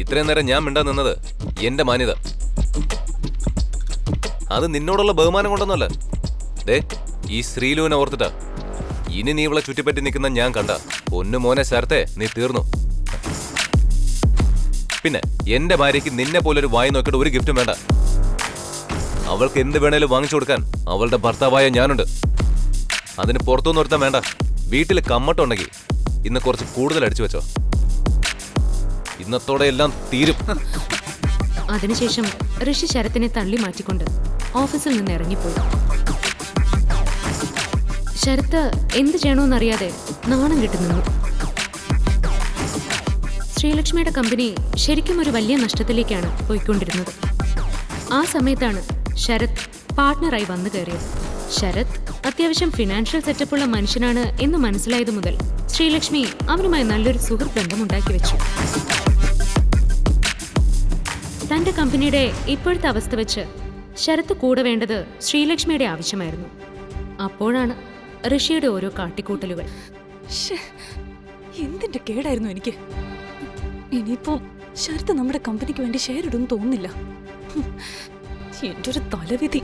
ഇത്രയും നേരം ഞാൻ മിണ്ടാ നിന്നത് എന്റെ മാന്യത. അത് നിന്നോടുള്ള ബഹുമാനം കൊണ്ടൊന്നുമല്ല. ദേ, ഈ ശ്രീലുവിനെ ഓർത്തിട്ടാ. ഇനി നീ ഇവളെ ചുറ്റിപ്പറ്റി നിൽക്കുന്ന ഞാൻ കണ്ട പൊന്നു മോനെ ശരത്തെ നീ തീർന്നു. പിന്നെ എന്റെ ഭാര്യയ്ക്ക് നിന്നെ പോലൊരു വായി നോക്കിയിട്ട് ഒരു ഗിഫ്റ്റും വേണ്ട. അവൾക്ക് എന്ത് വേണേലും വാങ്ങിച്ചു കൊടുക്കാൻ അവളുടെ ഭർത്താവായ ഞാനുണ്ട്. അതിന് പുറത്തുനിന്ന് ഒരുത്താൻ വേണ്ട. വീട്ടിൽ കമ്മട്ടുണ്ടെങ്കിൽ ഇന്ന് കുറച്ച് കൂടുതൽ അടിച്ചു വെച്ചോ. ഇന്നത്തോടെ എല്ലാം തീരും. അതിനുശേഷം ഋഷി ശരത്തിനെ തള്ളി മാറ്റിക്കൊണ്ട് ഓഫീസിൽ നിന്ന് ഇറങ്ങിപ്പോയി. ശരത്ത് എന്ത് ചെയ്യണമെന്നറിയാതെ നാണം കെട്ടി നിന്നു. ശ്രീലക്ഷ്മിയുടെ കമ്പനി ശരിക്കും ഒരു വലിയ നഷ്ടത്തിലേക്കാണ് പോയിക്കൊണ്ടിരുന്നത്. ആ സമയത്താണ് ശരത് പാർട്ട്ണറായി വന്നു കയറിയത്. ശരത് അത്യാവശ്യം ഫിനാൻഷ്യൽ സെറ്റപ്പുള്ള മനുഷ്യനാണ് എന്ന് മനസ്സിലായതു മുതൽ ശ്രീലക്ഷ്മി അവനുമായി നല്ലൊരു സുഹൃത്ത് ബന്ധം ഉണ്ടാക്കി വെച്ചു. തന്റെ കമ്പനിയുടെ ഇപ്പോഴത്തെ അവസ്ഥ വെച്ച് ശരത്ത് കൂടെ വേണ്ടത് ശ്രീലക്ഷ്മിയുടെ ആവശ്യമായിരുന്നു. അപ്പോഴാണ് ഋഷിയുടെ ഓരോ കാട്ടിക്കൂട്ടലുകൾ. എന്തിന്റെ കേടായിരുന്നു എനിക്ക്. ഇനിയിപ്പോ ശരത്ത് നമ്മുടെ കമ്പനിക്ക് വേണ്ടി ഷെയർ ഇടുമെന്ന് തോന്നുന്നില്ല. എന്റെ ഒരു തലവിധി.